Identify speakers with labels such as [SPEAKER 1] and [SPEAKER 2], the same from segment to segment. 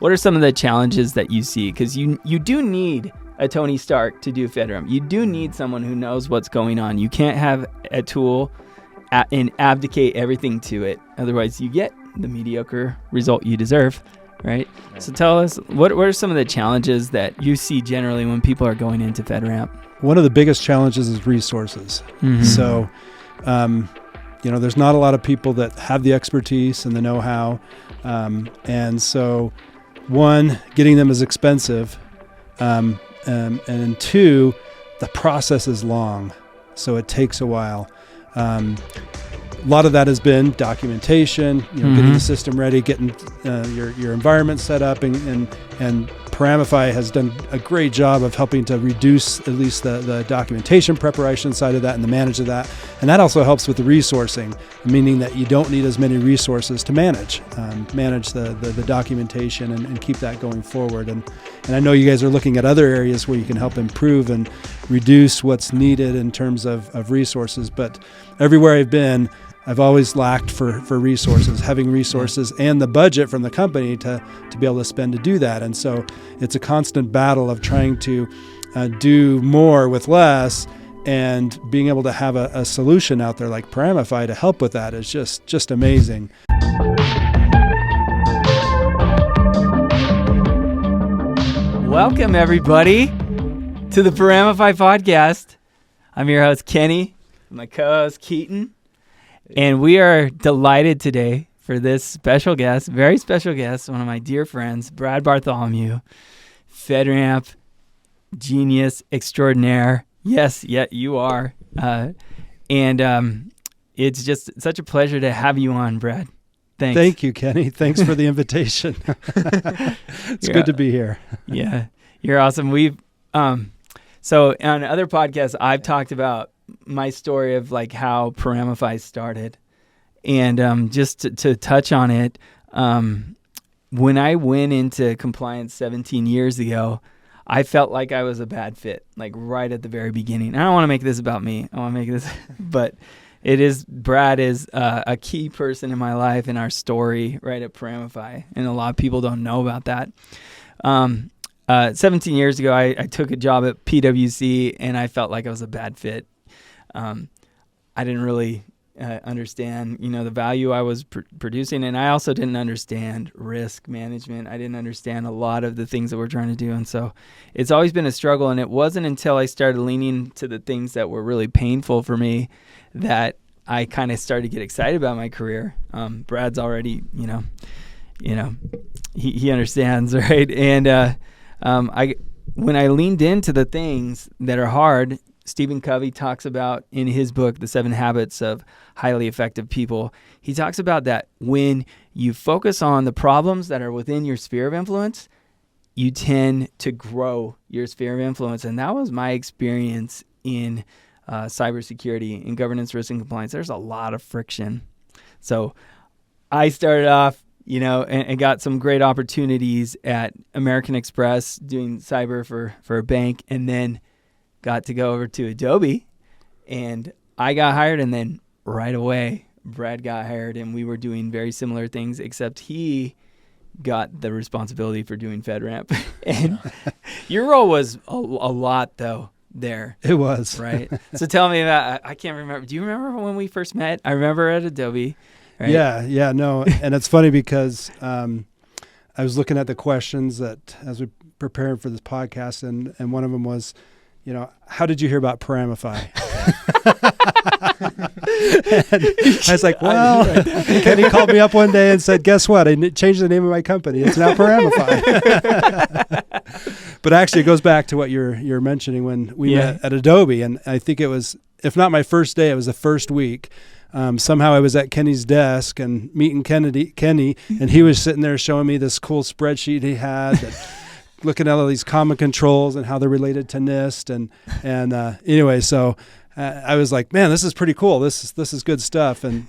[SPEAKER 1] what are some of the challenges that you see? Because you do need a Tony Stark to do FedRAMP. You do need someone who knows what's going on. You can't have a tool and abdicate everything to it. Otherwise, you get the mediocre result you deserve, right? So tell us, what are some of the challenges that you see generally when people are going into FedRAMP?
[SPEAKER 2] One of the biggest challenges is resources. Mm-hmm. So, there's not a lot of people that have the expertise and the know-how. And so, one, getting them is expensive. And two, the process is long. So it takes a while. A lot of that has been documentation, getting the system ready, getting your environment set up, and Paramify has done a great job of helping to reduce at least the documentation preparation side of that and the manage of that. And that also helps with the resourcing, meaning that you don't need as many resources to manage the documentation and keep that going forward. And I know you guys are looking at other areas where you can help improve and reduce what's needed in terms of resources. But everywhere I've been, I've always lacked for resources, having resources and the budget from the company to be able to spend to do that. And so it's a constant battle of trying to do more with less, and being able to have a solution out there like Paramify to help with that is just amazing.
[SPEAKER 1] Welcome, everybody, to the Paramify podcast. I'm your host, Kenny, my co-host, Keaton. And we are delighted today for this special guest, very special guest, one of my dear friends, Brad Bartholomew, FedRAMP genius extraordinaire. Yes, you are. And it's just such a pleasure to have you on, Brad. Thanks.
[SPEAKER 2] Thank you, Kenny. Thanks for the invitation. It's good to be here.
[SPEAKER 1] Yeah, you're awesome. We've so on other podcasts, I've talked about my story of like how Paramify started, and just to touch on it, when I went into compliance 17 years ago, I felt like I was a bad fit, like right at the very beginning. I don't want to make this about me. I want to make this, but Brad is a key person in my life and our story right at Paramify, and a lot of people don't know about that. 17 years ago, I took a job at PwC, and I felt like I was a bad fit. I didn't really understand, the value I was producing, and I also didn't understand risk management. I didn't understand a lot of the things that we're trying to do, and so it's always been a struggle. And it wasn't until I started leaning to the things that were really painful for me that I kind of started to get excited about my career. Brad's already, he understands, right? And when I leaned into the things that are hard, Stephen Covey talks about in his book, The 7 Habits of Highly Effective People. He talks about that when you focus on the problems that are within your sphere of influence, you tend to grow your sphere of influence. And that was my experience in cybersecurity and governance, risk, and compliance. There's a lot of friction. So I started off, and got some great opportunities at American Express doing cyber for a bank, and then got to go over to Adobe, and I got hired, and then right away Brad got hired, and we were doing very similar things, except he got the responsibility for doing FedRAMP. And your role was a lot though there.
[SPEAKER 2] It was.
[SPEAKER 1] Right. So tell me about, I can't remember. Do you remember when we first met? I remember at Adobe. Right?
[SPEAKER 2] Yeah, no. And it's funny because I was looking at the questions that as we prepared for this podcast, and one of them was, how did you hear about Paramify? And I was like, well, Kenny called me up one day and said, guess what? I changed the name of my company. It's now Paramify. But actually, it goes back to what you're mentioning when we met at Adobe. And I think it was, if not my first day, it was the first week. Somehow I was at Kenny's desk and meeting Kenny, and he was sitting there showing me this cool spreadsheet he had that looking at all these common controls and how they're related to NIST. And anyway, so I was like, man, this is pretty cool. This is good stuff. And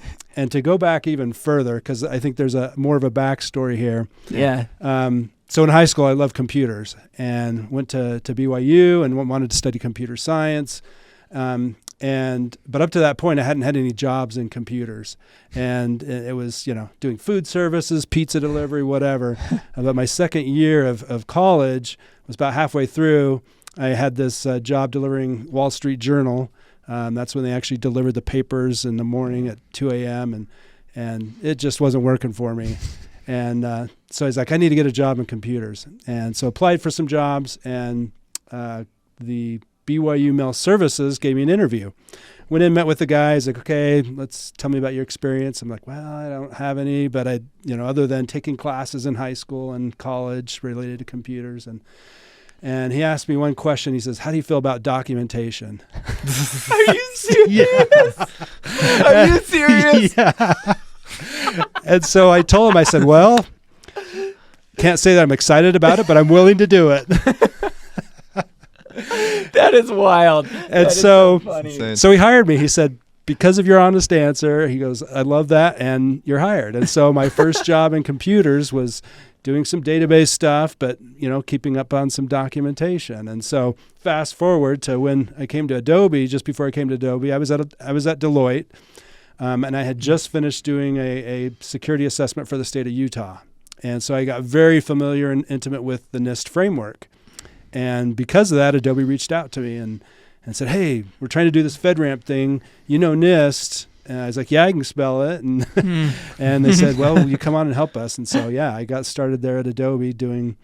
[SPEAKER 2] to go back even further, because I think there's more of a backstory here.
[SPEAKER 1] Yeah.
[SPEAKER 2] So in high school, I loved computers and went to BYU and wanted to study computer science. But up to that point, I hadn't had any jobs in computers, and it was, doing food services, pizza delivery, whatever. But my second year of college was about halfway through. I had this job delivering Wall Street Journal. That's when they actually delivered the papers in the morning at 2 a.m. And it just wasn't working for me. And so I was like, I need to get a job in computers. And so applied for some jobs, and the BYU Mail Services gave me an interview. Went in, met with the guys, like, okay, tell me about your experience. I'm like, well, I don't have any, but other than taking classes in high school and college related to computers. And he asked me one question. He says, how do you feel about documentation?
[SPEAKER 1] Are you serious? Are you serious?
[SPEAKER 2] Yeah. And so I told him, I said, well, can't say that I'm excited about it, but I'm willing to do it.
[SPEAKER 1] That is wild.
[SPEAKER 2] And so he hired me. He said, because of your honest answer, he goes, I love that, and you're hired. And so my first job in computers was doing some database stuff, but, keeping up on some documentation. And so fast forward to when I came to Adobe, just before I came to Adobe, I was at Deloitte, and I had just finished doing a security assessment for the state of Utah. And so I got very familiar and intimate with the NIST framework. And because of that, Adobe reached out to me and said, hey, we're trying to do this FedRAMP thing. NIST. And I was like, yeah, I can spell it. And and they said, well, will you come on and help us? And so, yeah, I got started there at Adobe doing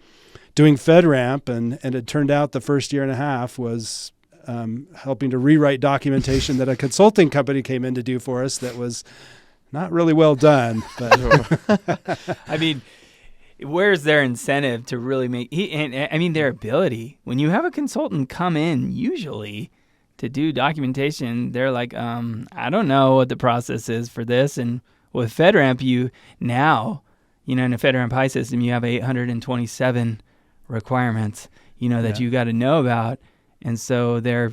[SPEAKER 2] FedRAMP. And it turned out the first year and a half was helping to rewrite documentation that a consulting company came in to do for us that was not really well done. But
[SPEAKER 1] I mean, where's their incentive to really make their ability? When you have a consultant come in, usually to do documentation, they're like, I don't know what the process is for this. And with FedRAMP, in a FedRAMP high system, you have 827 requirements, that you got to know about. And so they're,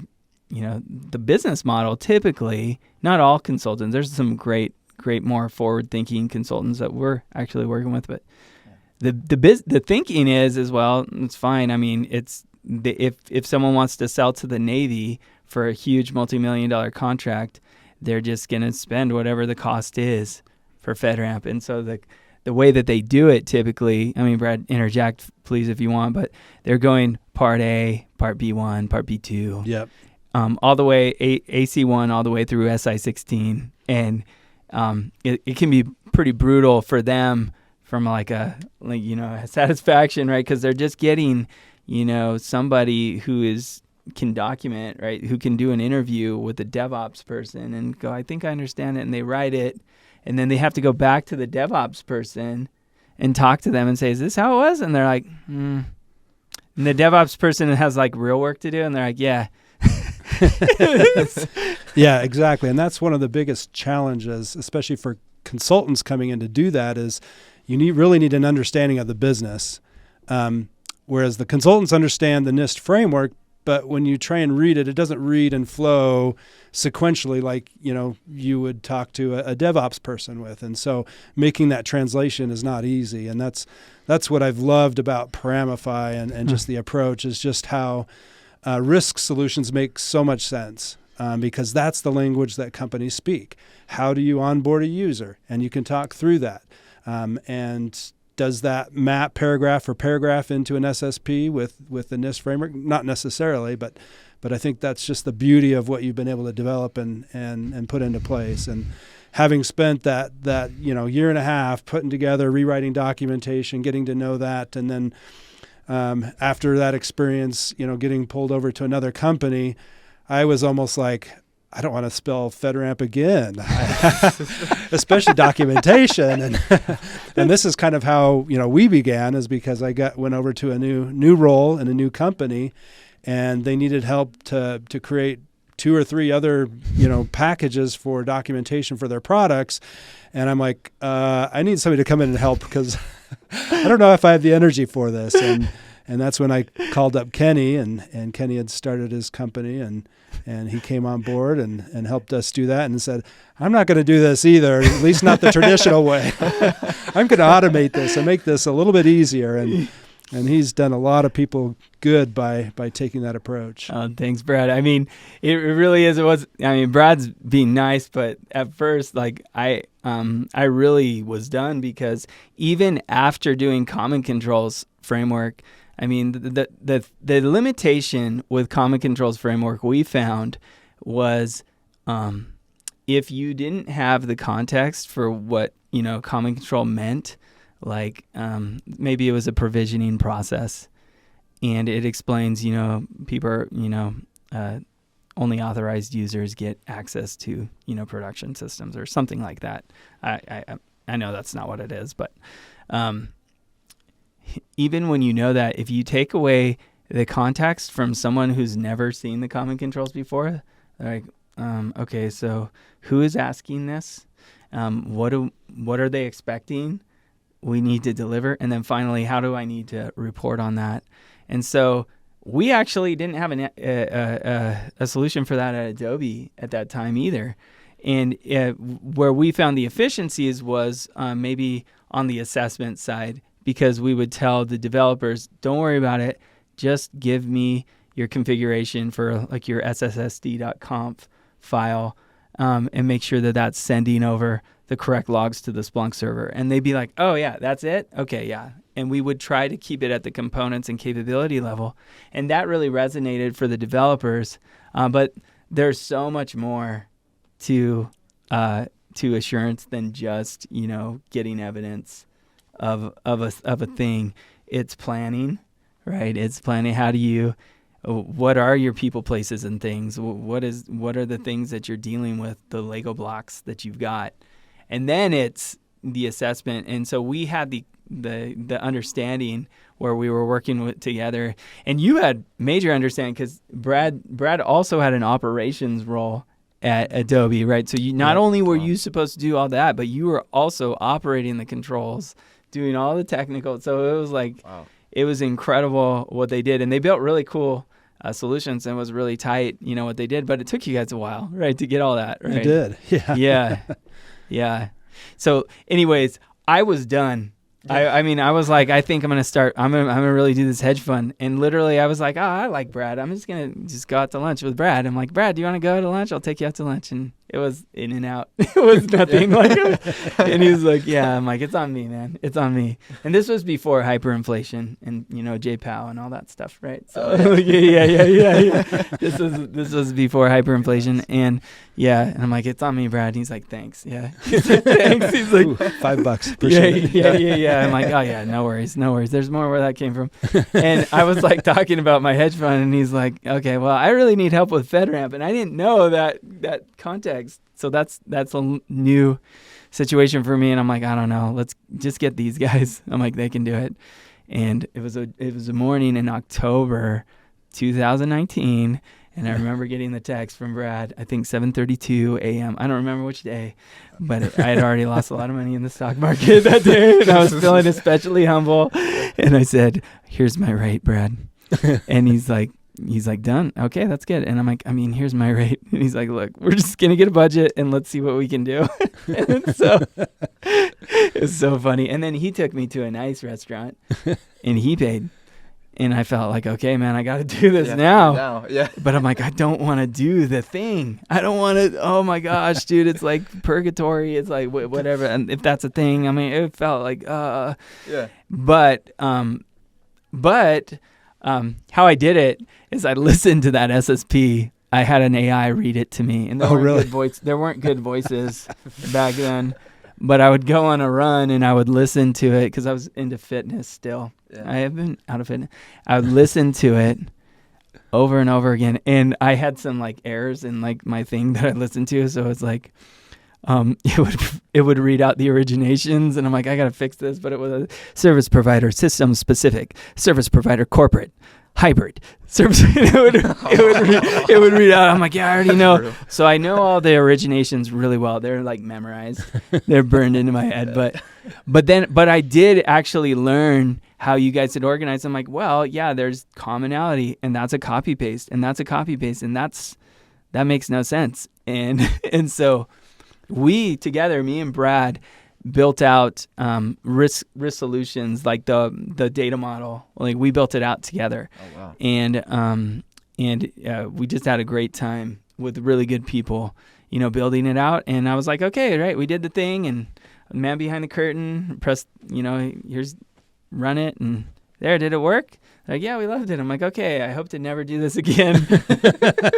[SPEAKER 1] the business model typically, not all consultants, there's some great, more forward-thinking consultants that we're actually working with, but the thinking is as well, it's fine. I mean, if someone wants to sell to the Navy for a huge multi-million-dollar contract, they're just going to spend whatever the cost is for FedRAMP. And so the way that they do it typically, Brad, interject please if you want, but they're going Part A, Part B1, Part B2.
[SPEAKER 2] Yep.
[SPEAKER 1] All the way AC1 all the way through SI16, and it can be pretty brutal for them from a satisfaction, right? Because they're just getting somebody who can document, right? Who can do an interview with a DevOps person and go, I think I understand it, and they write it, and then they have to go back to the DevOps person and talk to them and say, is this how it was? And they're like, And the DevOps person has real work to do, and they're like, yeah.
[SPEAKER 2] Yeah, exactly. And that's one of the biggest challenges, especially for consultants coming in to do that, is you really need an understanding of the business. Whereas the consultants understand the NIST framework, but when you try and read it, it doesn't read and flow sequentially like, you would talk to a DevOps person with. And so making that translation is not easy. And that's what I've loved about Paramify and just the approach, is just how risk solutions make so much sense, because that's the language that companies speak. How do you onboard a user? And you can talk through that. And does that map paragraph for paragraph into an SSP with the NIST framework? Not necessarily, but I think that's just the beauty of what you've been able to develop and put into place. And having spent that year and a half putting together, rewriting documentation, getting to know that, and then after that experience, getting pulled over to another company, I was almost like, I don't want to spell FedRAMP again, especially documentation. And this is kind of how, we began, is because I went over to a new role in a new company, and they needed help to create 2 or 3 other, packages for documentation for their products. And I'm like, I need somebody to come in and help, because I don't know if I have the energy for this. And that's when I called up Kenny, and Kenny had started his company, and he came on board and helped us do that, and said, I'm not going to do this either, at least not the traditional way. I'm going to automate this and make this a little bit easier. And he's done a lot of people good by taking that approach.
[SPEAKER 1] Thanks, Brad. I mean, it really is. Brad's being nice, but at first, I really was done, because even after doing Common Controls framework, I mean, the limitation with Common Controls framework we found was, if you didn't have the context for what, Common Control meant, maybe it was a provisioning process, and it explains, people are, only authorized users get access to, production systems or something like that. I know that's not what it is, but even when you know that, if you take away the context from someone who's never seen the Common Controls before, okay, so who is asking this? What are they expecting we need to deliver? And then finally, how do I need to report on that? And so we actually didn't have a solution for that at Adobe at that time either. And where we found the efficiencies was maybe on the assessment side, because we would tell the developers, don't worry about it, just give me your configuration for your sssd.conf file, and make sure that that's sending over the correct logs to the Splunk server. And they'd be like, oh yeah, that's it? Okay, yeah. And we would try to keep it at the components and capability level. And that really resonated for the developers. But there's so much more to assurance than just, getting evidence of a thing. It's planning, right? It's planning. What are your people, places, and things? What are the things that you're dealing with, the Lego blocks that you've got? And then it's the assessment. And so we had the understanding where we were working together, and you had major understanding, because Brad also had an operations role at Adobe, right? So you not only were you supposed to do all that, but you were also operating the controls, doing all the technical. So it was it was incredible what they did, and they built really cool solutions, and it was really tight, what they did. But it took you guys a while, right, to get all that, right?
[SPEAKER 2] It did, yeah.
[SPEAKER 1] Yeah. So anyways, I was done. I mean, I was like, I think I'm going to start, I'm going to really do this hedge fund. And literally I was like, I like Brad. I'm just going to go out to lunch with Brad. I'm like, Brad, do you want to go to lunch? I'll take you out to lunch. And it was in and out. It was nothing and he was like, yeah. I'm like, it's on me, man. It's on me. And this was before hyperinflation and, JPOW and all that stuff, right? So yeah. This was before hyperinflation. And yeah. And I'm like, it's on me, Brad. And he's like, thanks. Yeah. He's like, thanks. He's like,
[SPEAKER 2] $5. Appreciate it.
[SPEAKER 1] Yeah. I'm like, oh yeah, no worries. There's more where that came from. And I was like talking about my hedge fund, and he's like, okay, well, I really need help with FedRAMP, and I didn't know that context. So that's a new situation for me, and I'm like, I don't know. Let's just get these guys. I'm like, they can do it. And it was a morning in October 2019. And I remember getting the text from Brad, I think 7:32 a.m. I don't remember which day, but I had already lost a lot of money in the stock market that day, and I was feeling especially humble. And I said, here's my rate, Brad. And he's like, done. Okay, that's good. And I'm like, here's my rate. And he's like, look, we're just going to get a budget and let's see what we can do. And so it was so funny. And then he took me to a nice restaurant and he paid. And I felt like, okay, man, I got to do this now. Yeah. But I'm like, I don't want to do the thing. I don't want to. Oh my gosh, dude, it's like purgatory. It's like whatever. And if that's a thing, it felt like, yeah. But how I did it is I listened to that SSP. I had an AI read it to me, and there weren't good voices back then. But I would go on a run and I would listen to it because I was into fitness still. Yeah. I have been out of fitness. I would listen to it over and over again. And I had some errors in my thing that I listened to. So it's it would read out the originations, and I'm like, I got to fix this. But it was a service provider, system specific, service provider, corporate, hybrid service. It would read out. I'm like, yeah, I already know. So I know all the originations really well. They're memorized. They're burned into my head. But I did actually learn how you guys had organized. I'm like, well, yeah, there's commonality, and that's a copy paste, and that's a copy paste, and that makes no sense. And so we together, me and Brad, built out risk solutions, like the data model. Like we built it out together.
[SPEAKER 3] Oh wow!
[SPEAKER 1] And we just had a great time with really good people, building it out. And I was like, okay, right, we did the thing, and man behind the curtain, press, here's run it, and there, did it work? Like, yeah, we loved it. I'm like, okay, I hope to never do this again.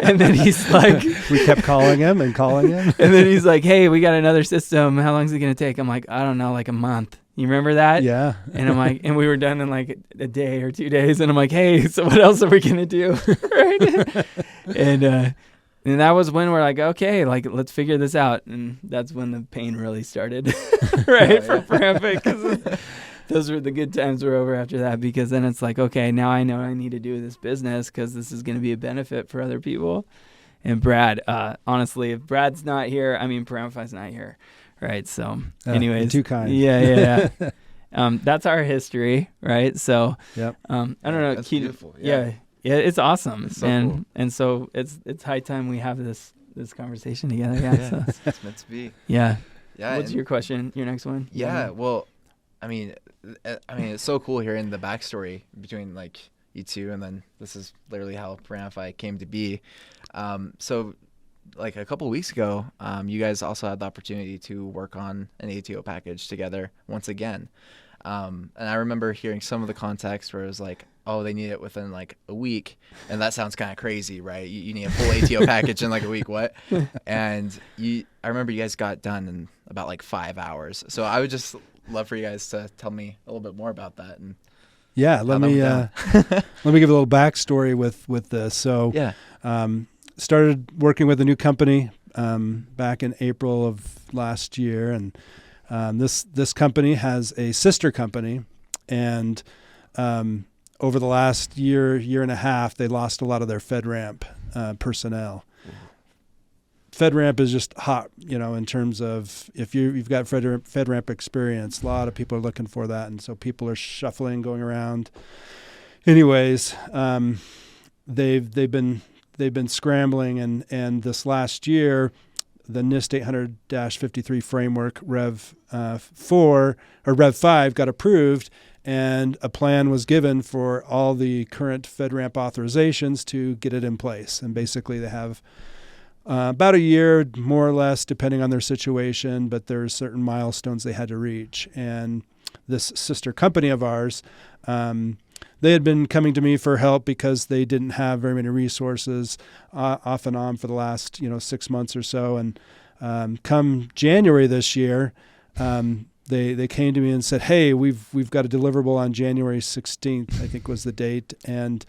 [SPEAKER 1] And then he's like,
[SPEAKER 2] we kept calling him. And
[SPEAKER 1] then he's like, hey, we got another system. How long is it going to take? I'm like, I don't know, like a month. You remember that?
[SPEAKER 2] Yeah.
[SPEAKER 1] And I'm like, and we were done in like a day or 2 days. And I'm like, hey, so what else are we going to do? Right? And that was when we're like, okay, like, let's figure this out. And that's when the pain really started, right? For Paramify, because those were the good times were over after that, because then it's like, okay, now I know I need to do this business because this is going to be a benefit for other people. And Brad, honestly, if Brad's not here, Paramify's not here, right? So anyways.
[SPEAKER 2] Too kind.
[SPEAKER 1] Yeah. That's our history, right? So
[SPEAKER 2] yep.
[SPEAKER 1] I don't know.
[SPEAKER 3] That's beautiful.
[SPEAKER 1] Yeah, it's awesome.
[SPEAKER 3] It's so cool.
[SPEAKER 1] And so it's high time we have this conversation together. Yeah, so.
[SPEAKER 3] It's meant to be.
[SPEAKER 1] Yeah.
[SPEAKER 3] Yeah.
[SPEAKER 1] What's your question? Your next one?
[SPEAKER 3] Yeah. Well, it's so cool hearing the backstory between like you two, and then this is literally how Paramify came to be. So like a couple of weeks ago, you guys also had the opportunity to work on an ATO package together once again. And I remember hearing some of the context where it was like, oh, they need it within like a week. And that sounds kind of crazy, right? You need a full ATO package in like a week. What? And I remember you guys got done in about like 5 hours. So I would just love for you guys to tell me a little bit more about that. And
[SPEAKER 2] yeah, let me give a little backstory with this. So
[SPEAKER 3] yeah.
[SPEAKER 2] Started working with a new company back in April of last year, and this company has a sister company, and over the last year and a half, they lost a lot of their FedRAMP personnel. FedRAMP is just hot, in terms of if you've got FedRAMP experience, a lot of people are looking for that, and so people are shuffling, going around. Anyways, they've been scrambling, and this last year, the NIST 800-53 framework Rev 4 or Rev 5 got approved, and a plan was given for all the current FedRAMP authorizations to get it in place. And basically, they have about a year, more or less, depending on their situation, but there's certain milestones they had to reach. And this sister company of ours, they had been coming to me for help because they didn't have very many resources off and on for the last 6 months or so. And come January this year, they came to me and said, "Hey, we've got a deliverable on January 16th, I think was the date." And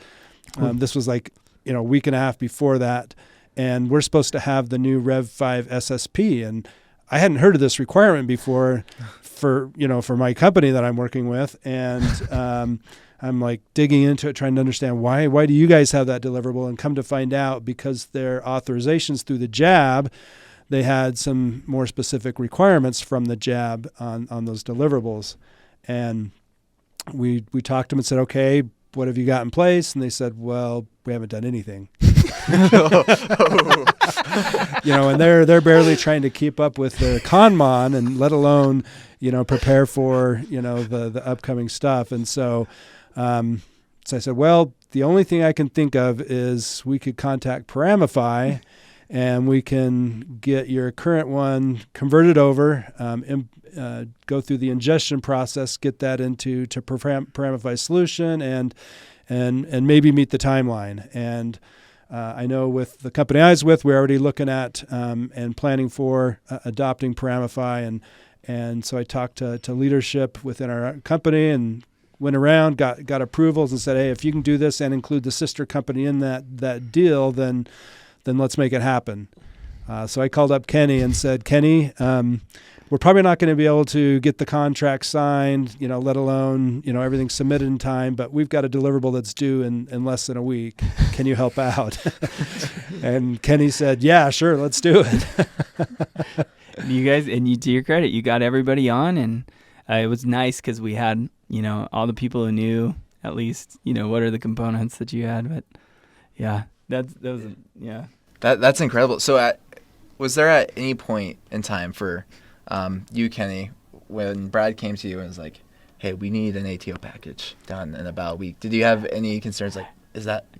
[SPEAKER 2] this was like a week and a half before that, and we're supposed to have the new Rev 5 SSP. And I hadn't heard of this requirement before for my company that I'm working with, and I'm like digging into it, trying to understand why do you guys have that deliverable? And come to find out, because their authorizations through the JAB, they had some more specific requirements from the JAB on those deliverables. And we talked to them and said, okay, what have you got in place? And they said, well, we haven't done anything. And they're barely trying to keep up with their conmon, and let alone, prepare for, the upcoming stuff. And so I said, well, the only thing I can think of is we could contact Paramify, and we can get your current one converted over, go through the ingestion process, get that into Paramify solution, and maybe meet the timeline. And I know with the company I was with, we're already looking at and planning for adopting Paramify, and so I talked to leadership within our company and went around, got approvals, and said, hey, if you can do this and include the sister company in that deal, then let's make it happen. So I called up Kenny and said, Kenny, we're probably not going to be able to get the contract signed, let alone, everything submitted in time, but we've got a deliverable that's due in less than a week. Can you help out? And Kenny said, yeah, sure, let's do it.
[SPEAKER 1] You guys, to your credit, you got everybody on, and it was nice because we had, all the people who knew at least, what are the components that you had. But yeah, that's incredible.
[SPEAKER 3] So was there at any point in time for you, Kenny, when Brad came to you and was like, hey, we need an ATO package done in about a week, did you have any concerns like,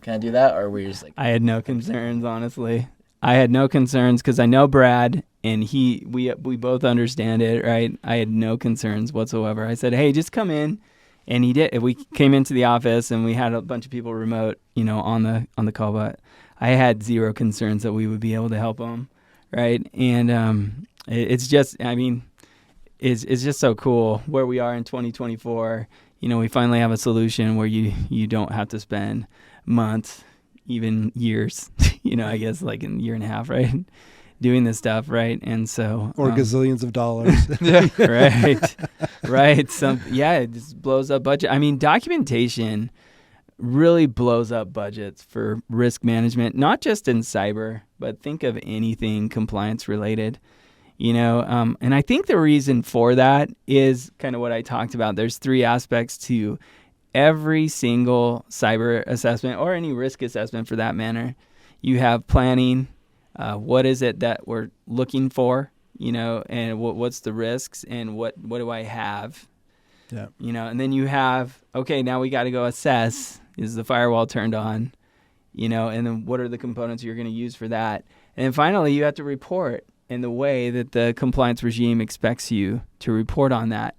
[SPEAKER 3] can I do that? Or were you just like...
[SPEAKER 1] I had no concerns, honestly. I had no concerns because I know Brad, and we both understand it, right? I had no concerns whatsoever. I said, hey, just come in. And he did. We came into the office, and we had a bunch of people remote, on the call, but I had zero concerns that we would be able to help him, right? And it's just, it's just so cool where we are in 2024. We finally have a solution where you don't have to spend months, even years, I guess like a year and a half, right? Doing this stuff, right? And so...
[SPEAKER 2] Or gazillions of dollars.
[SPEAKER 1] Yeah. Right. It just blows up budget. Documentation really blows up budgets for risk management, not just in cyber, but think of anything compliance related. And I think the reason for that is kind of what I talked about. There's 3 aspects to every single cyber assessment or any risk assessment for that matter. You have planning. What is it that we're looking for, and what's the risks and what do I have?
[SPEAKER 2] Yeah.
[SPEAKER 1] And then you have, okay, now we got to go assess, is the firewall turned on, and then what are the components you're going to use for that? And then finally, you have to report in the way that the compliance regime expects you to report on that.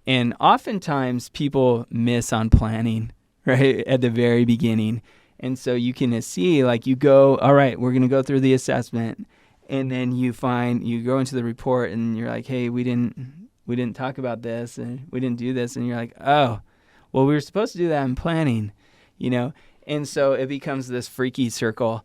[SPEAKER 1] And oftentimes people miss on planning, right, at the very beginning. And so you can see, like, you go, all right, we're going to go through the assessment. And then you go into the report and you're like, hey, we didn't talk about this and we didn't do this. And you're like, oh, well, we were supposed to do that in planning, And so it becomes this freaky circle,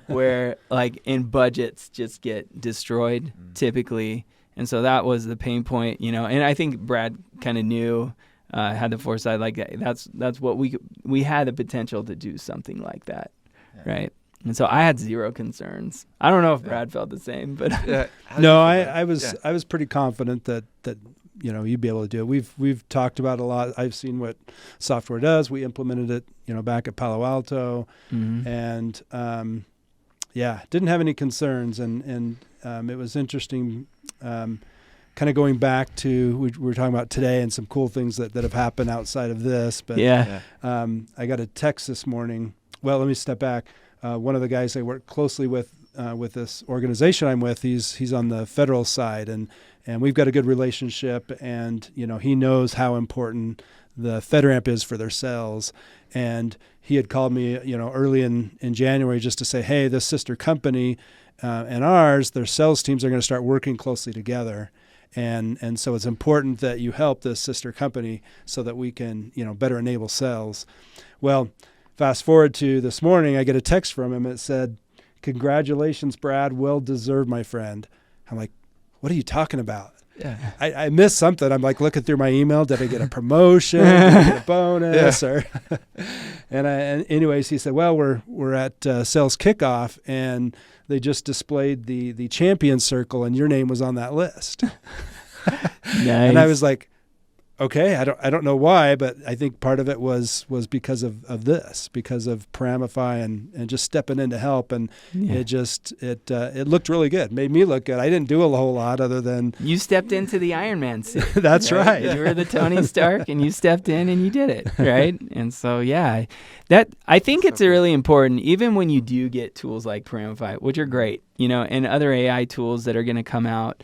[SPEAKER 1] where like in budgets just get destroyed typically. And so that was the pain point, and I think Brad kind of knew, had the foresight, like that's what we had the potential to do something like that. Yeah. Right. And so I had zero concerns. I don't know if Brad felt the same, but
[SPEAKER 2] no, I was pretty confident that you'd be able to do it. We've talked about it a lot. I've seen what software does. We implemented it, back at Palo Alto, and didn't have any concerns. And it was interesting, kind of going back to we were talking about today and some cool things that have happened outside of this. But I got a text this morning. Well, let me step back. One of the guys I work closely with this organization I'm with, he's on the federal side, and we've got a good relationship, and he knows how important the FedRAMP is for their sales. And he had called me early in January just to say, hey, this sister company and ours, their sales teams are going to start working closely together, and so it's important that you help this sister company so that we can better enable sales. Well, fast forward to this morning, I get a text from him. It said, congratulations, Brad. Well deserved, my friend. I'm like, what are you talking about? Yeah. I missed something. I'm like looking through my email. Did I get a promotion? Did I get a bonus? Yeah. And anyways, he said, well, we're at sales kickoff, and they just displayed the champion circle, and your name was on that list.
[SPEAKER 1] Nice.
[SPEAKER 2] And I was like, okay, I don't know why, but I think part of it was because of this, because of Paramify and just stepping in to help, and it looked really good, made me look good. I didn't do a whole lot other than
[SPEAKER 1] you stepped into the Iron Man suit.
[SPEAKER 2] That's right.
[SPEAKER 1] You were the Tony Stark, and you stepped in and you did it, right? And so that I think it's really important, even when you do get tools like Paramify, which are great, and other AI tools that are going to come out.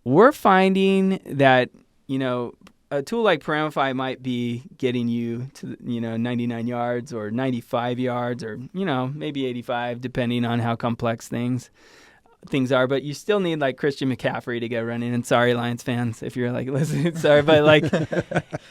[SPEAKER 1] We're finding that a tool like Paramify might be getting you to, 99 yards or 95 yards or, maybe 85, depending on how complex things are. But you still need like Christian McCaffrey to go running. And sorry, Lions fans, if you're like listening, sorry, but like,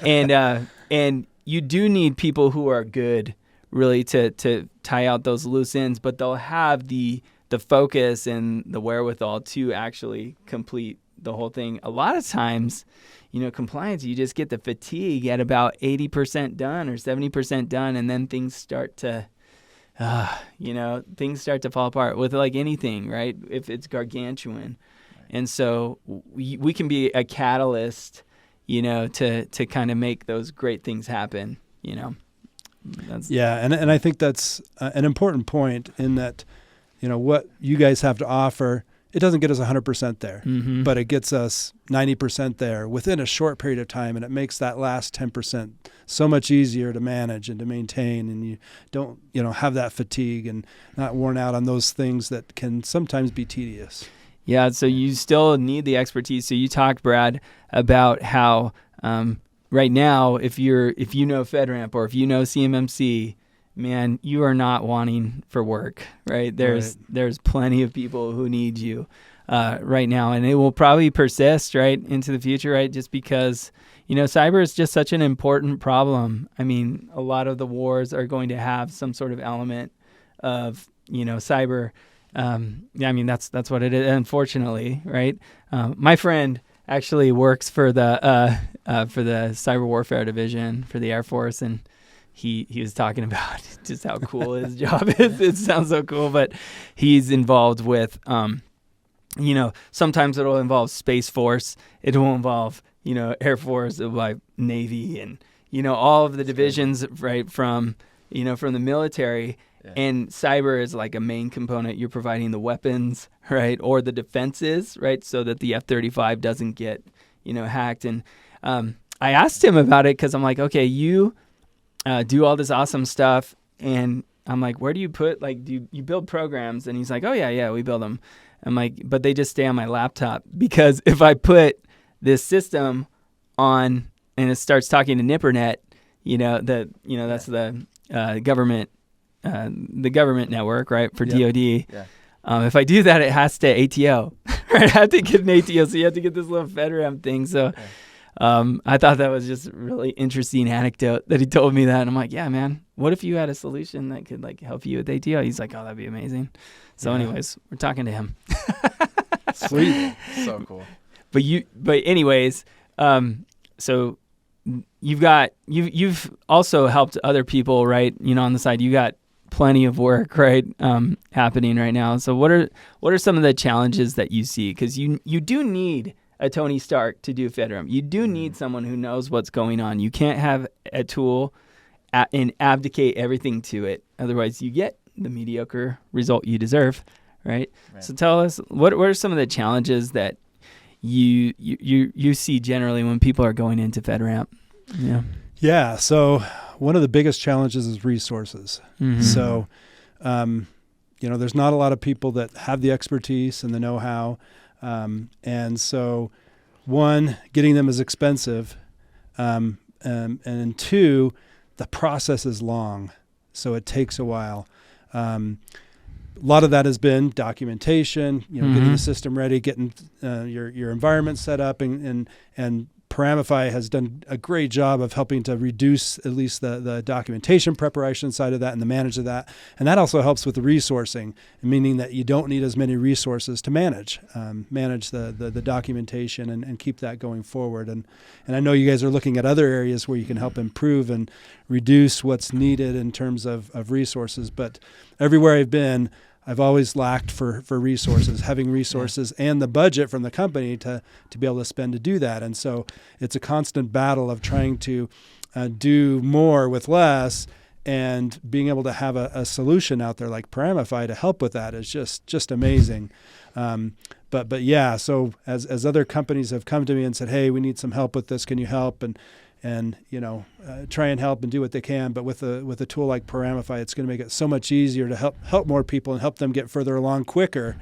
[SPEAKER 1] and you do need people who are good really to tie out those loose ends, but they'll have the focus and the wherewithal to actually complete the whole thing. A lot of times, compliance, you just get the fatigue at about 80% done or 70% done, and then things start to, fall apart with like anything, right? If it's gargantuan. Right. And so we can be a catalyst, to kind of make those great things happen, and
[SPEAKER 2] I think that's an important point in that, what you guys have to offer it doesn't get us 100% there,
[SPEAKER 1] Mm-hmm.
[SPEAKER 2] but it gets us 90% there within a short period of time, and it makes that last 10% so much easier to manage and to maintain, and you don't have that fatigue and not worn out on those things that can sometimes be tedious.
[SPEAKER 1] Yeah, so you still need the expertise. So you talked, Brad, about how right now, if you know FedRAMP or if you know CMMC, man, you are not wanting for work, right? There's plenty of people who need you right now, and it will probably persist right into the future, right? Just because cyber is just such an important problem. I mean, a lot of the wars are going to have some sort of element of cyber. I mean, that's what it is, unfortunately, right? My friend actually works for the cyber warfare division for the Air Force, and he was talking about just how cool his job is. It sounds so cool, but he's involved with, sometimes it'll involve Space Force. It will involve, Air Force, like Navy, and, all of the divisions, right, from the military. Yeah. And cyber is like a main component. You're providing the weapons, right, or the defenses, right, so that the F-35 doesn't get, hacked. And I asked him about it because I'm like, okay, you do all this awesome stuff, and I'm like, where do you put, like, do you build programs? And he's like, oh yeah, we build them. I'm like, but they just stay on my laptop, because if I put this system on and it starts talking to NIPRNet, that's the government network, right, for DoD. Yeah. If I do that, it has to ATO, right? I have to get an ATO, so you have to get this little FedRAMP thing. So. I thought that was just a really interesting anecdote that he told me that. And I'm like, yeah, man, what if you had a solution that could like help you with ATO? He's like, oh, that'd be amazing. So anyways, we're talking to him.
[SPEAKER 2] Sweet.
[SPEAKER 3] So cool.
[SPEAKER 1] But anyways, so you've also helped other people, right? On the side, you got plenty of work, right, happening right now. So what are some of the challenges that you see? Because you do need a Tony Stark to do FedRAMP. You do need someone who knows what's going on. You can't have a tool and abdicate everything to it. Otherwise, you get the mediocre result you deserve, right? So tell us, what are some of the challenges that you see generally when people are going into FedRAMP?
[SPEAKER 2] Yeah. So one of the biggest challenges is resources. Mm-hmm. So, there's not a lot of people that have the expertise and the know-how. And so, one, getting them is expensive, and two, the process is long, so it takes a while. A lot of that has been documentation, getting the system ready, getting your environment set up, and Paramify has done a great job of helping to reduce at least the documentation preparation side of that and the manage of that. And that also helps with the resourcing, meaning that you don't need as many resources to manage the documentation and keep that going forward. And I know you guys are looking at other areas where you can help improve and reduce what's needed in terms of resources. But everywhere I've been, I've always lacked for resources, having resources and the budget from the company to be able to spend to do that. And so it's a constant battle of trying to do more with less, and being able to have a solution out there like Paramify to help with that is just amazing. But yeah, so as other companies have come to me and said, hey, we need some help with this, can you help? And try and help and do what they can. But with a tool like Paramify, it's going to make it so much easier to help more people and help them get further along quicker.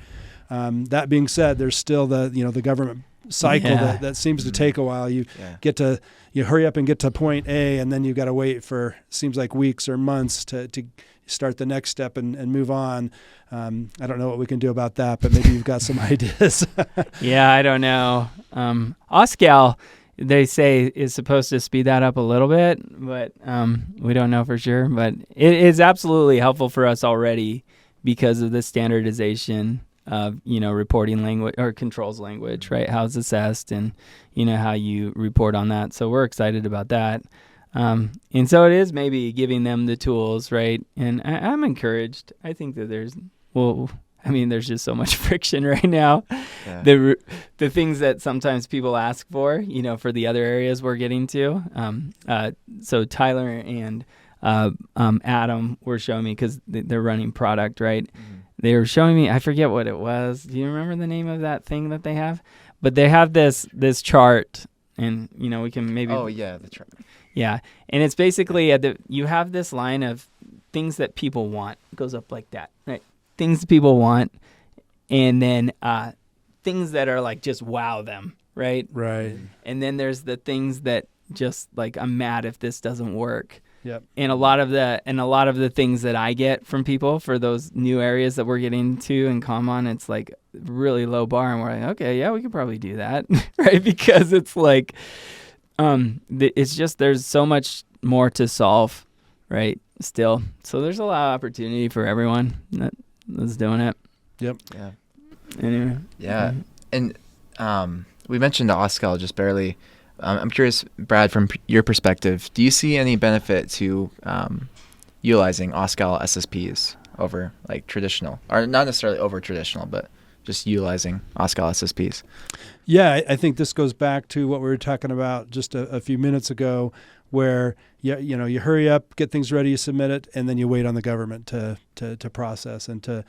[SPEAKER 2] That being said, there's still the government cycle that seems to take a while. You hurry up and get to point A, and then you've got to wait for, seems like weeks or months to start the next step and move on. I don't know what we can do about that, but maybe you've got some ideas.
[SPEAKER 1] Yeah, I don't know. OSCAL, they say, is supposed to speed that up a little bit, but we don't know for sure. But it is absolutely helpful for us already because of the standardization of, reporting language or controls language, right? How it's assessed and, how you report on that. So we're excited about that. And so it is maybe giving them the tools, right? And I'm encouraged. I think that there's just so much friction right now. Yeah. The things that sometimes people ask for, for the other areas we're getting to. So Tyler and Adam were showing me, because they're running product, right? Mm-hmm. they were showing me, I forget what it was. Do you remember the name of that thing that they have? But they have this chart, and we can maybe.
[SPEAKER 3] Oh yeah, the chart.
[SPEAKER 1] Yeah, and it's basically you have this line of things that people want. It goes up like that, right? Things that people want, and then things that are like just wow them, right?
[SPEAKER 2] Right.
[SPEAKER 1] And then there's the things that just like, I'm mad if this doesn't work.
[SPEAKER 2] Yep.
[SPEAKER 1] And a lot of the things that I get from people for those new areas that we're getting to and calm on, it's like really low bar, and we're like, okay, yeah, we could probably do that, right? Because it's like, it's just, there's so much more to solve, right? Still, so there's a lot of opportunity for everyone that's doing it.
[SPEAKER 2] Yep.
[SPEAKER 3] Yeah.
[SPEAKER 1] Anyway.
[SPEAKER 3] Yeah. And we mentioned OSCAL just barely. I'm curious, Brad, from your perspective, do you see any benefit to utilizing OSCAL SSPs over like traditional, or not necessarily over traditional, but just utilizing OSCAL SSPs?
[SPEAKER 2] Yeah, I think this goes back to what we were talking about just a few minutes ago, where you hurry up, get things ready, you submit it, and then you wait on the government to process and to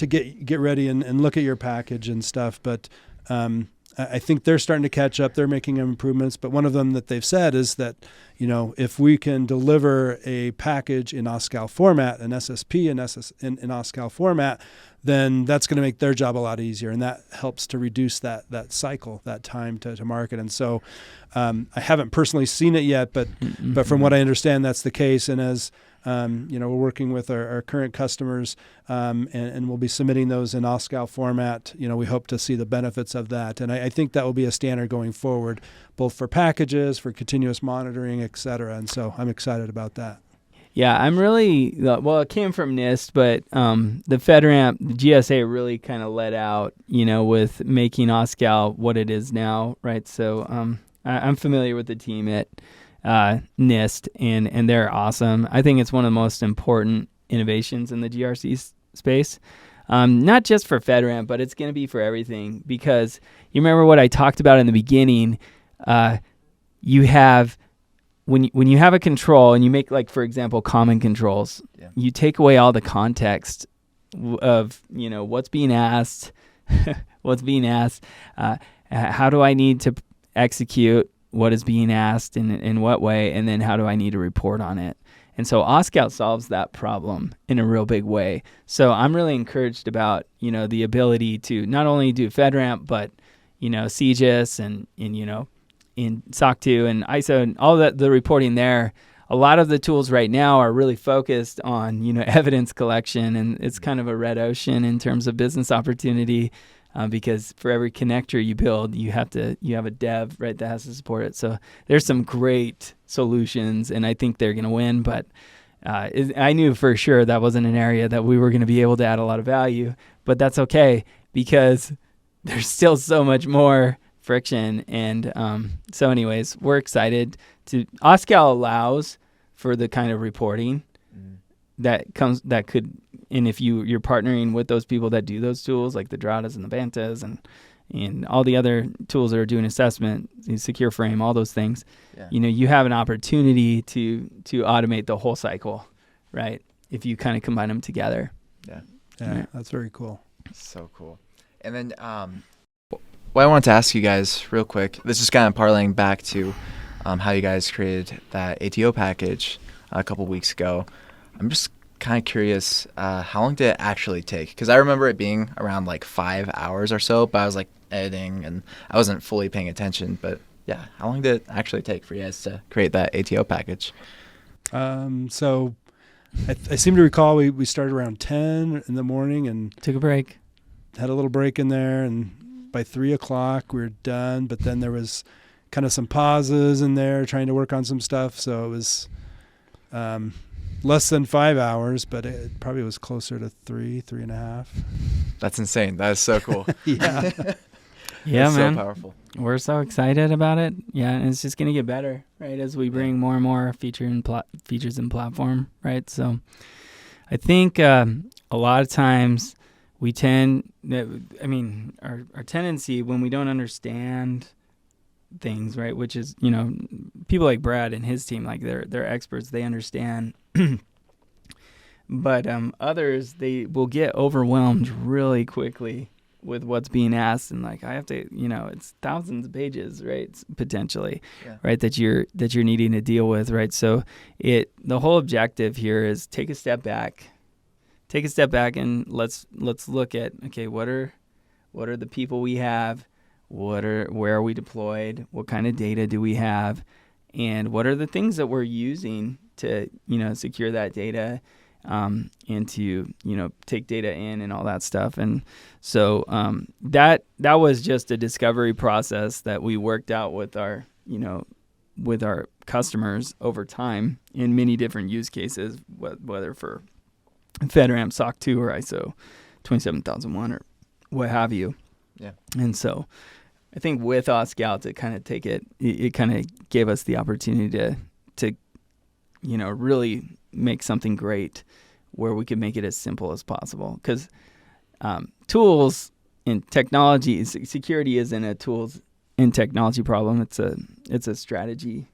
[SPEAKER 2] get ready and look at your package and stuff. But I think they're starting to catch up. They're making improvements. But one of them that they've said is that, if we can deliver a package in OSCAL format, an SSP in OSCAL format, then that's going to make their job a lot easier. And that helps to reduce that cycle, that time to market. And so I haven't personally seen it yet, but from what I understand, that's the case. And as we're working with our current customers, and we'll be submitting those in OSCAL format. We hope to see the benefits of that. And I think that will be a standard going forward, both for packages, for continuous monitoring, et cetera. And so I'm excited about that.
[SPEAKER 1] Yeah, I'm really, well, it came from NIST, but the FedRAMP, the GSA really kind of led out, with making OSCAL what it is now, right? So I'm familiar with the team at NIST, and they're awesome. I think it's one of the most important innovations in the GRC space, not just for FedRAMP, but it's going to be for everything, because you remember what I talked about in the beginning. You have, when you have a control and you make, like, for example, common controls, you take away all the context of, what's being asked, how do I need to execute what is being asked in what way, and then how do I need to report on it. And so OSCAL solves that problem in a real big way. So I'm really encouraged about, the ability to not only do FedRAMP, but, CGIS and in SOC 2 and ISO and all that, the reporting there. A lot of the tools right now are really focused on, evidence collection, and it's kind of a red ocean in terms of business opportunity. Because for every connector you build, you have a dev, right, that has to support it. So there's some great solutions, and I think they're going to win. But I knew for sure that wasn't an area that we were going to be able to add a lot of value. But that's okay, because there's still so much more friction. And so anyways, we're excited to – OSCAL allows for the kind of reporting that could – and if you're partnering with those people that do those tools, like the Dradas and the Bantas and all the other tools that are doing assessment, Secure Frame, all those things, you have an opportunity to automate the whole cycle, right? If you kind of combine them together.
[SPEAKER 2] Yeah,
[SPEAKER 1] right.
[SPEAKER 2] That's very cool.
[SPEAKER 3] So cool. And then what I wanted to ask you guys real quick, this is kind of parlaying back to how you guys created that ATO package a couple weeks ago. I'm just kind of curious, how long did it actually take? Because I remember it being around like 5 hours or so, but I was like editing and I wasn't fully paying attention. But yeah, how long did it actually take for you guys to create that ATO package?
[SPEAKER 2] So I seem to recall we started around 10 in the morning and
[SPEAKER 1] took a break,
[SPEAKER 2] had a little break in there, and by 3 o'clock we were done. But then there was kind of some pauses in there trying to work on some stuff. So it was less than 5 hours, but it probably was closer to 3.5.
[SPEAKER 3] That's insane. That is so cool.
[SPEAKER 2] Yeah.
[SPEAKER 1] Yeah,
[SPEAKER 3] That's
[SPEAKER 1] man.
[SPEAKER 3] so powerful.
[SPEAKER 1] We're so excited about it. Yeah, and it's just going to get better, right, as we bring more and more features in platform, right? So I think a lot of times we our tendency when we don't understand things, right, which is, people like Brad and his team, like they're experts, they understand But others, they will get overwhelmed really quickly with what's being asked, and like I have to, it's thousands of pages, right? Potentially, right? That you're needing to deal with, right? So the whole objective here is take a step back, and let's look at, okay, what are the people we have, where are we deployed, what kind of data do we have, and what are the things that we're using to secure that data, and to take data in and all that stuff. And so that was just a discovery process that we worked out with our customers over time in many different use cases, whether for FedRAMP, SOC 2, or ISO 27001 or what have you.
[SPEAKER 3] Yeah.
[SPEAKER 1] And so I think with OSCouts, it kind of it kind of gave us the opportunity to really make something great where we could make it as simple as possible. Because tools in technology, security isn't a tools and technology problem. It's a strategy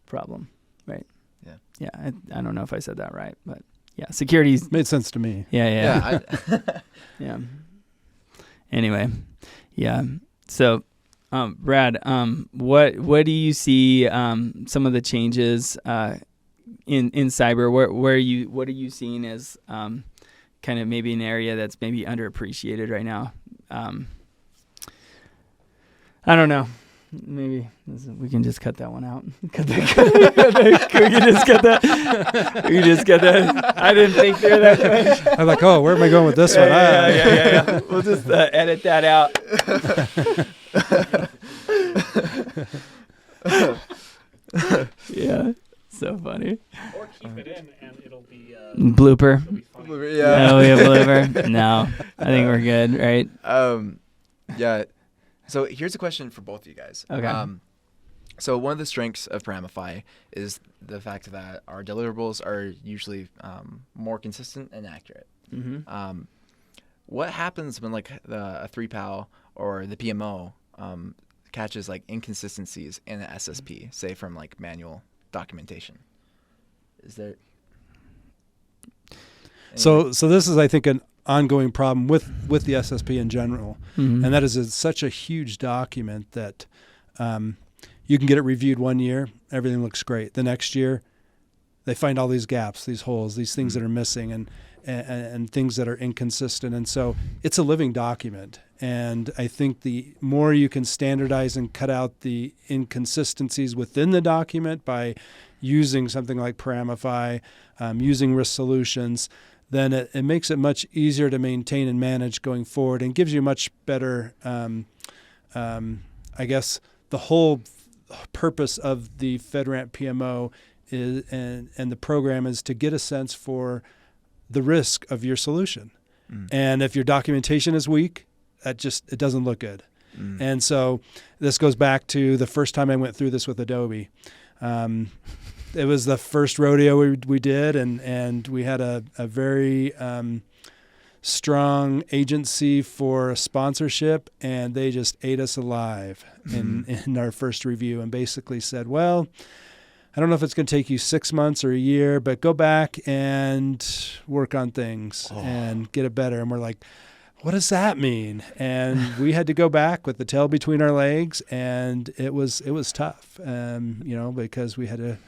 [SPEAKER 1] problem, right?
[SPEAKER 3] Yeah.
[SPEAKER 1] Yeah. I don't know if I said that right, but yeah, security's
[SPEAKER 2] Made sense to me.
[SPEAKER 1] Yeah. Yeah. Anyway, yeah. So, Brad, what do you see some of the changes in cyber? What are you seeing as kind of maybe an area that's maybe underappreciated right now? I don't know. Maybe we can just cut that one out. Can we just cut that? We just cut that. I didn't think through that question.
[SPEAKER 2] I'm like, oh, where am I going with this one?
[SPEAKER 1] Yeah. We'll just edit that out. Yeah, so funny.
[SPEAKER 4] Or keep it in and it'll be
[SPEAKER 1] blooper.
[SPEAKER 4] It'll be funny.
[SPEAKER 3] Yeah.
[SPEAKER 1] Oh, we have blooper. No, I think we're good, right?
[SPEAKER 3] Yeah. So here's a question for both of you guys.
[SPEAKER 1] Okay.
[SPEAKER 3] So one of the strengths of Paramify is the fact that our deliverables are usually more consistent and accurate.
[SPEAKER 1] Mm-hmm.
[SPEAKER 3] What happens when like a 3PAL or the PMO catches like inconsistencies in an SSP, say from like manual documentation? Is there?
[SPEAKER 2] So this is, I think, an ongoing problem with the SSP in general,
[SPEAKER 1] Mm-hmm.
[SPEAKER 2] and that is it's such a huge document that you can get it reviewed one year, everything looks great. The next year, they find all these gaps, these holes, these things that are missing, and things that are inconsistent. And so it's a living document. And I think the more you can standardize and cut out the inconsistencies within the document by using something like Paramify, using risk solutions, then it makes it much easier to maintain and manage going forward, and gives you much better, I guess, the whole purpose of the FedRAMP PMO is, and the program is to get a sense for the risk of your solution. And if your documentation is weak, it doesn't look good. And so this goes back to the first time I went through this with Adobe. It was the first rodeo we did, and we had a very strong agency for sponsorship, and they just ate us alive in our first review, and basically said, well, I don't know if it's going to take you 6 months or a year, but go back and work on things and get it better. And we're like, what does that mean? And we had to go back with the tail between our legs, and it was tough, because we had to,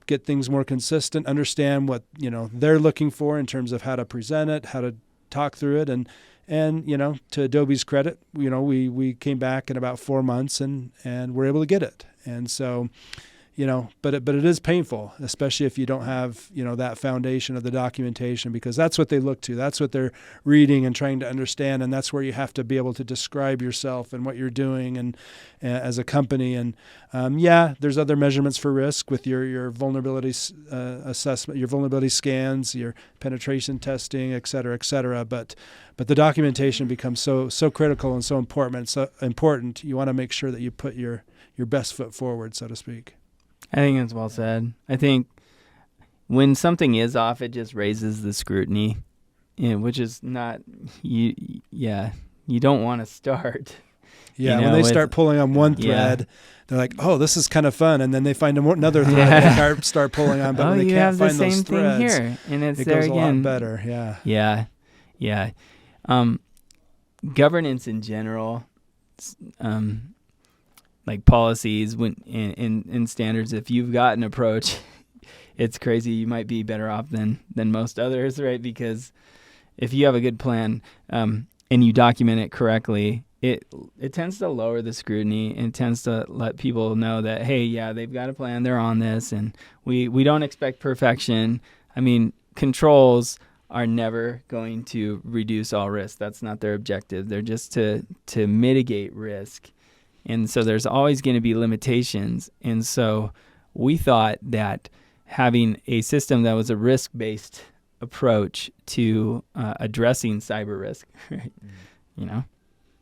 [SPEAKER 2] get things more consistent, understand what, they're looking for in terms of how to present it, how to talk through it. And to Adobe's credit, we came back in about 4 months and we're able to get it. And so, but it is painful, especially if you don't have, that foundation of the documentation, because that's what they look to. That's what they're reading and trying to understand. And that's where you have to be able to describe yourself and what you're doing and as a company. And there's other measurements for risk with your vulnerability assessment, your vulnerability scans, your penetration testing, et cetera. But the documentation becomes so critical and so important. You want to make sure that you put your best foot forward, so to speak.
[SPEAKER 1] I think that's well said. I think when something is off, it just raises the scrutiny, which is not, you don't want to start.
[SPEAKER 2] Yeah,
[SPEAKER 1] You
[SPEAKER 2] when
[SPEAKER 1] know,
[SPEAKER 2] they start pulling on one
[SPEAKER 1] Yeah.
[SPEAKER 2] thread, they're like, "Oh, this is kind of fun," and then they find another thread
[SPEAKER 1] Yeah.
[SPEAKER 2] they start pulling on. But
[SPEAKER 1] oh,
[SPEAKER 2] when they
[SPEAKER 1] you
[SPEAKER 2] can't
[SPEAKER 1] have the
[SPEAKER 2] find those
[SPEAKER 1] same
[SPEAKER 2] threads,
[SPEAKER 1] thing here, and it's
[SPEAKER 2] it
[SPEAKER 1] there
[SPEAKER 2] goes a
[SPEAKER 1] again.
[SPEAKER 2] lot better. Yeah.
[SPEAKER 1] Yeah, yeah. Governance in general, like policies and standards. If you've got an approach, it's crazy. You might be better off than most others, right? Because if you have a good plan and you document it correctly, it tends to lower the scrutiny and tends to let people know that, hey, yeah, they've got a plan, they're on this, and we don't expect perfection. I mean, controls are never going to reduce all risk. That's not their objective. They're just to mitigate risk. And so there's always going to be limitations. And so we thought that having a system that was a risk-based approach to addressing cyber risk, right? You know,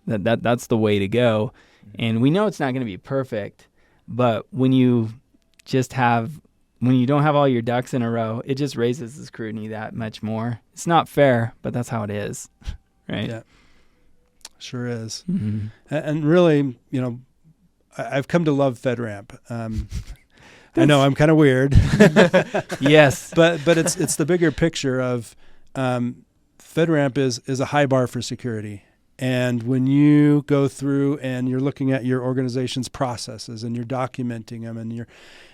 [SPEAKER 1] that's the way to go. And we know it's not going to be perfect, but when you don't have all your ducks in a row, it just raises the scrutiny that much more. It's not fair, but that's how it is, right?
[SPEAKER 2] Yeah, sure is.
[SPEAKER 1] Mm-hmm.
[SPEAKER 2] And really, you know, I've come to love FedRAMP. I know I'm kind of weird.
[SPEAKER 1] Yes,
[SPEAKER 2] but it's the bigger picture of FedRAMP is a high bar for security. And when you go through and you're looking at your organization's processes and you're documenting them and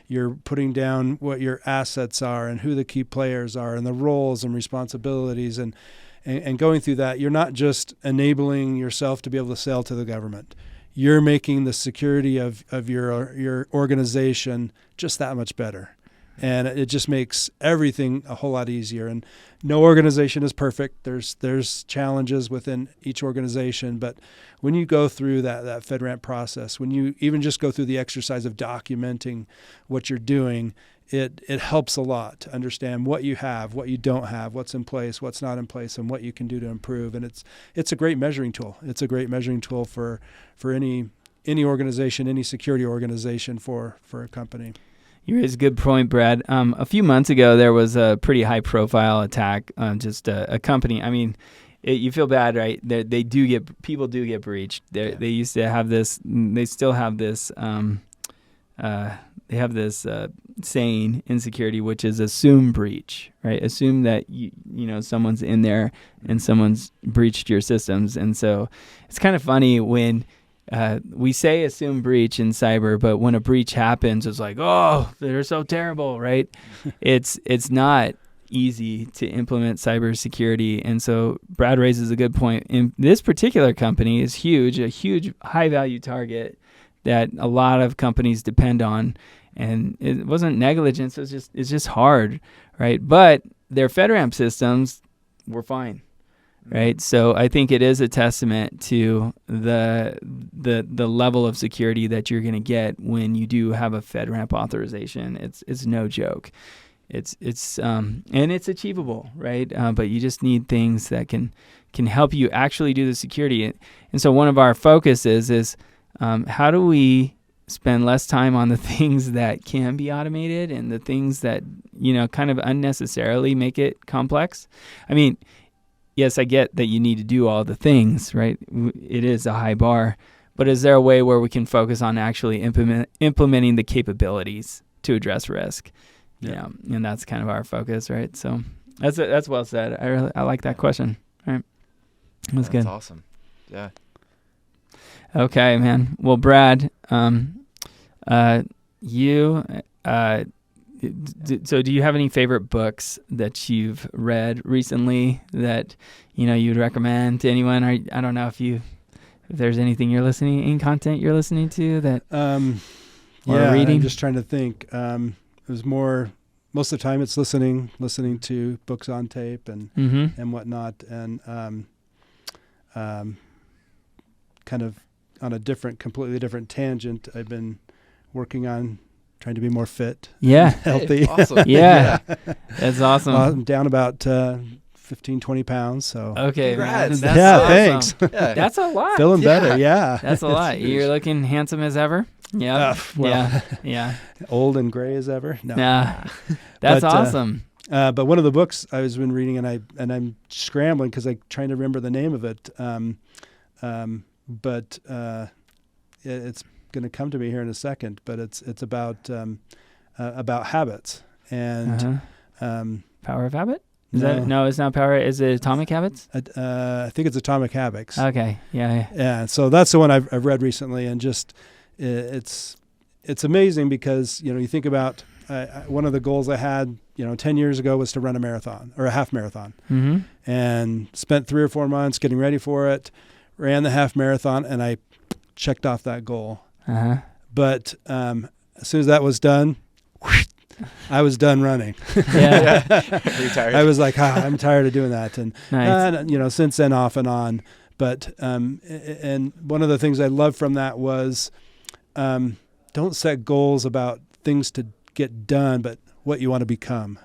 [SPEAKER 2] you're putting down what your assets are and who the key players are and the roles and responsibilities and going through that, you're not just enabling yourself to be able to sell to the government. You're making the security of your organization just that much better. And it just makes everything a whole lot easier. And no organization is perfect. There's challenges within each organization. But when you go through that FedRAMP process, when you even just go through the exercise of documenting what you're doing, it helps a lot to understand what you have, what you don't have, what's in place, what's not in place, and what you can do to improve. And it's a great measuring tool. It's a great measuring tool for any organization, any security organization for a company.
[SPEAKER 1] You raise a good point, Brad. A few months ago, there was a pretty high-profile attack on just a company. I mean, you feel bad, right? People do get breached. They used to have this. They still have this. They have this saying in security, which is assume breach, right? Assume that you know someone's in there and someone's breached your systems, and so it's kind of funny when. We say assume breach in cyber, but when a breach happens, it's like, oh, they're so terrible, right? It's not easy to implement cybersecurity. And so Brad raises a good point. And this particular company is huge, a huge high-value target that a lot of companies depend on. And it wasn't negligence, it's just hard, right? But their FedRAMP systems were fine. Right, so I think it is a testament to the level of security that you're going to get when you do have a FedRAMP authorization. It's no joke. It's and it's achievable, right? But you just need things that can help you actually do the security. And so one of our focuses is how do we spend less time on the things that can be automated and the things that kind of unnecessarily make it complex. I mean. Yes, I get that you need to do all the things, right? It is a high bar, but is there a way where we can focus on actually implementing the capabilities to address risk? Yeah, and that's kind of our focus, right? So that's well said. I like that question. All right, that's good.
[SPEAKER 3] That's awesome. Yeah.
[SPEAKER 1] Okay, man. Well, Brad, so do you have any favorite books that you've read recently that you'd recommend to anyone? I don't know if there's anything content you're listening to that reading.
[SPEAKER 2] I'm just trying to think. It was more most of the time it's listening to books on tape and whatnot, and kind of on a completely different tangent. I've been working on trying to be more fit, healthy.
[SPEAKER 3] Hey, awesome.
[SPEAKER 1] Yeah, that's awesome.
[SPEAKER 2] Well, I'm down about 15, 20 pounds. So
[SPEAKER 1] okay, man.
[SPEAKER 3] Congrats.
[SPEAKER 1] That's awesome.
[SPEAKER 2] Thanks.
[SPEAKER 3] Yeah.
[SPEAKER 1] That's a lot.
[SPEAKER 2] Feeling better, yeah.
[SPEAKER 1] That's a lot. You're looking handsome as ever. Yeah, yeah.
[SPEAKER 2] Old and gray as ever. No,
[SPEAKER 1] that's awesome.
[SPEAKER 2] But one of the books I was been reading, and I'm scrambling because I'm trying to remember the name of it. But it's going to come to me here in a second, but it's about habits and
[SPEAKER 1] Power of Habit?
[SPEAKER 2] no,
[SPEAKER 1] It's not Power. Is it Atomic Habits?
[SPEAKER 2] I think it's Atomic Habits.
[SPEAKER 1] Okay. Yeah.
[SPEAKER 2] Yeah. So that's the one I've read recently, and just it's amazing because you think about one of the goals I had 10 years ago was to run a marathon or a half marathon, and spent 3 or 4 months getting ready for it. Ran the half marathon, and I checked off that goal. But as soon as that was done, I was done running.
[SPEAKER 3] Retired.
[SPEAKER 2] I was like, I'm tired of doing that. And,
[SPEAKER 1] Nice.
[SPEAKER 2] since then off and on. But, and one of the things I loved from that was, don't set goals about things to get done, but what you want to become.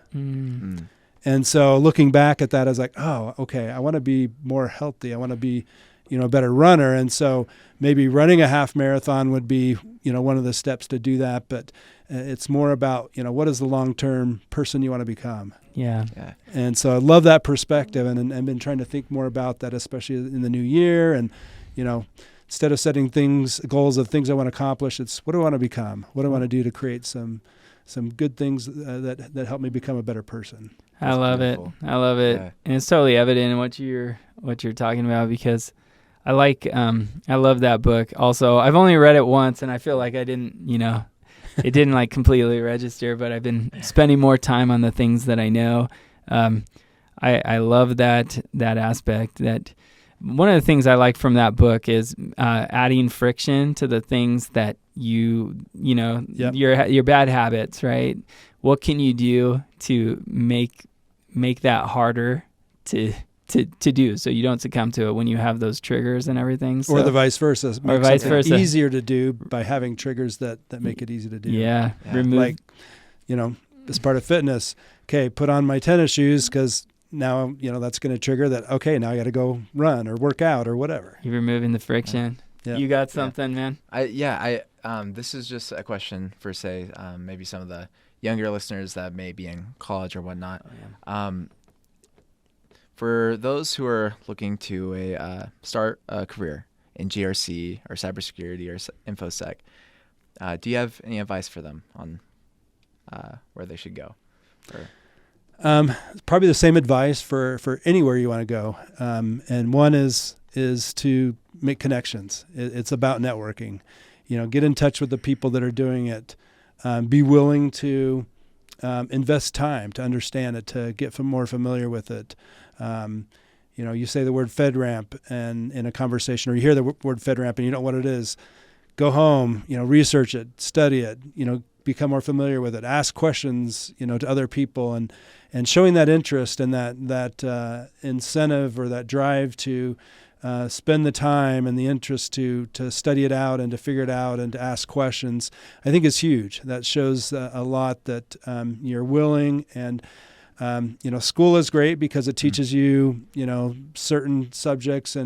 [SPEAKER 2] And so looking back at that, I was like, oh, okay, I want to be more healthy. I want to be, a better runner. And so maybe running a half marathon would be, one of the steps to do that. But it's more about, what is the long-term person you want to become?
[SPEAKER 1] Yeah.
[SPEAKER 2] And so I love that perspective, and I've been trying to think more about that, especially in the new year. And, instead of setting goals of things I want to accomplish, it's what do I want to become? What do I want to do to create some good things that help me become a better person?
[SPEAKER 1] I love it.
[SPEAKER 3] Yeah.
[SPEAKER 1] And it's totally evident in what you're talking about, because I love that book. Also, I've only read it once, and I feel like I didn't, it didn't like completely register, but I've been spending more time on the things that I know. I love that aspect. That one of the things I like from that book is adding friction to the things that your bad habits, right? What can you do to make that harder to do, so you don't succumb to it when you have those triggers and everything?
[SPEAKER 2] Or the vice versa.
[SPEAKER 1] Or vice versa.
[SPEAKER 2] Easier to do by having triggers that make it easy to do.
[SPEAKER 1] Yeah. Remove.
[SPEAKER 2] Like, as part of fitness, okay, put on my tennis shoes because now, that's going to trigger that, okay, now I got to go run or work out or whatever.
[SPEAKER 1] You're removing the friction.
[SPEAKER 2] Yeah.
[SPEAKER 1] You got something, man?
[SPEAKER 3] This is just a question for, say, maybe some of the younger listeners that may be in college or whatnot. For those who are looking to start a career in GRC or cybersecurity or InfoSec, do you have any advice for them on where they should go?
[SPEAKER 2] Probably the same advice for anywhere you want to go. And one is to make connections. It's about networking. Get in touch with the people that are doing it. Be willing to invest time to understand it, to get more familiar with it. You say the word FedRAMP and in a conversation, or you hear the word FedRAMP and you don't know what it is. Go home, research it, study it, become more familiar with it. Ask questions, to other people, and showing that interest and that incentive or that drive to spend the time and the interest to study it out and to figure it out and to ask questions, I think is huge. That shows a lot that you're willing. And school is great because it teaches you, certain subjects,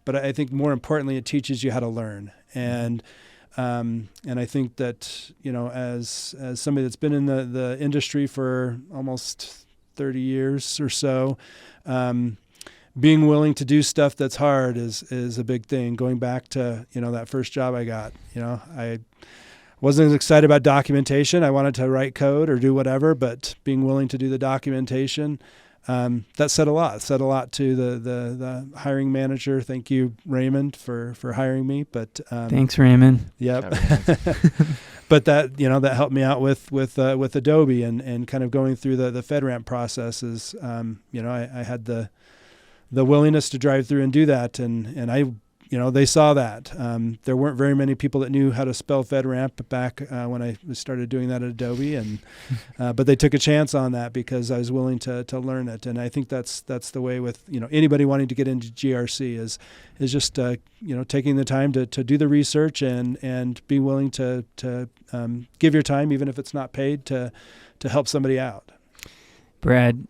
[SPEAKER 2] but I think more importantly, it teaches you how to learn. And I think that, as somebody that's been in the industry for almost 30 years or so, being willing to do stuff that's hard is a big thing. Going back to, that first job I got, I wasn't as excited about documentation. I wanted to write code or do whatever, but being willing to do the documentation, that said a lot. It said a lot to the hiring manager. Thank you, Raymond, for hiring me. But
[SPEAKER 1] thanks, Raymond.
[SPEAKER 2] Yep. But that that helped me out with Adobe and kind of going through the FedRAMP processes. I had the willingness to drive through and do that, and I. They saw that. There weren't very many people that knew how to spell FedRAMP back when I started doing that at Adobe, and but they took a chance on that because I was willing to learn it. And I think that's the way with anybody wanting to get into GRC is just taking the time to do the research and be willing to give your time, even if it's not paid, to help somebody out.
[SPEAKER 1] Brad,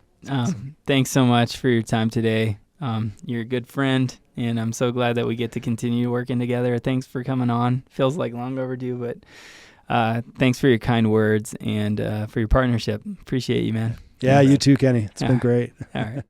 [SPEAKER 1] thanks so much for your time today. You're a good friend, and I'm so glad that we get to continue working together. Thanks for coming on. Feels like long overdue, but thanks for your kind words and for your partnership. Appreciate you, man.
[SPEAKER 2] Yeah, you too, Kenny. It's been great.
[SPEAKER 1] All right.